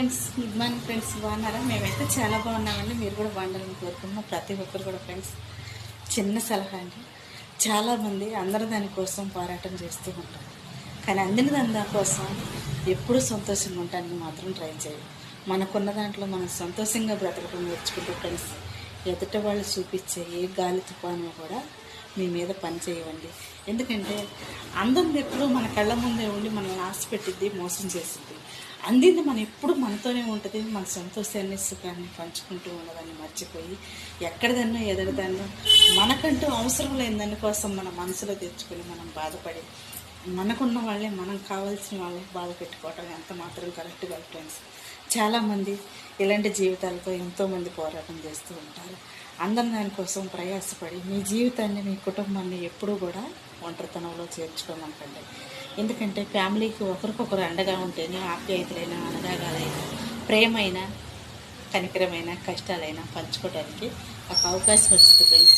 Friends, good morning friends. బాగున్నారా? మేమైతే చాలా బాగున్నామండి. మీరు కూడా బాగుండాలని కోరుకుంటున్నాం. ప్రతి ఒక్కరు కూడా ఫ్రెండ్స్, చిన్న సలహా అండి. చాలామంది అందరూ దానికోసం పోరాటం చేస్తూ ఉంటారు, కానీ అందిన దానికోసం ఎప్పుడూ సంతోషంగా ఉండడానికి మాత్రం ట్రై చేయాలి. మనకున్న దాంట్లో మనం సంతోషంగా బ్రతకడం నేర్చుకుంటూ ఫ్రెండ్స్, ఎదుట వాళ్ళు చూపించే ఏ గాలి తుఫాను కూడా మీ మీద పని చేయవండి. ఎందుకంటే అందం ఎప్పుడు మన కళ్ళ ముందే ఉండి మనల్ని ఆశ పెట్టిద్ది, మోసం చేసిద్ది. అందింది మనం ఎప్పుడు మనతోనే ఉంటుంది. మన సంతోషాన్ని సుఖాన్ని పంచుకుంటూ ఉన్నదాన్ని మర్చిపోయి ఎక్కడిదన్నో ఎదరిదన్నో మనకంటూ అవసరం లేని దానికోసం మన మనసులో తెచ్చుకొని మనం బాధపడి మనకున్న వాళ్ళే మనం కావాల్సిన వాళ్ళే బాధ పెట్టుకోవటం ఎంత మాత్రం కరెక్ట్ కాదు ఫ్రెండ్స్. చాలామంది ఇలాంటి జీవితాలతో ఎంతోమంది పోరాటం చేస్తూ ఉంటారు. అందరం దానికోసం ప్రయాసపడి మీ జీవితాన్ని మీ కుటుంబాన్ని ఎప్పుడూ కూడా ఒంటరితనంలో చేర్చుకోమంటండి. ఎందుకంటే ఫ్యామిలీకి ఒకరికొకరు అండగా ఉంటేనే ఆప్యాయతలైనా అనురాగాలైనా ప్రేమైనా కనికరమైన కష్టాలైనా పంచుకోవడానికి ఒక అవకాశం వచ్చింది ఫ్రెండ్స్.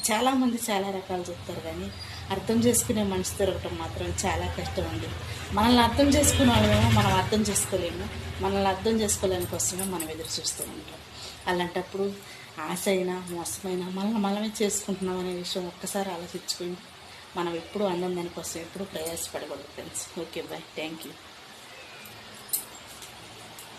చాలామంది చాలా రకాలు చెప్తారు, కానీ అర్థం చేసుకునే మనిషి దొరకటం మాత్రం చాలా కష్టం అండి. మనల్ని అర్థం చేసుకునే వాళ్ళమేమో మనం అర్థం చేసుకోలేము, మనల్ని అర్థం చేసుకోలేని కోసమే మనం ఎదురు చూస్తూ ఉంటాం. అలాంటప్పుడు ఆశ అయినా మోసమైనా మనమే చేసుకుంటున్నాం అనే విషయం ఒక్కసారి ఆలోచించుకొని మనం ఎప్పుడు అందం దానికోసం ఎప్పుడు ప్రయాసపడకూడదు friends. Okay, bye, thank you.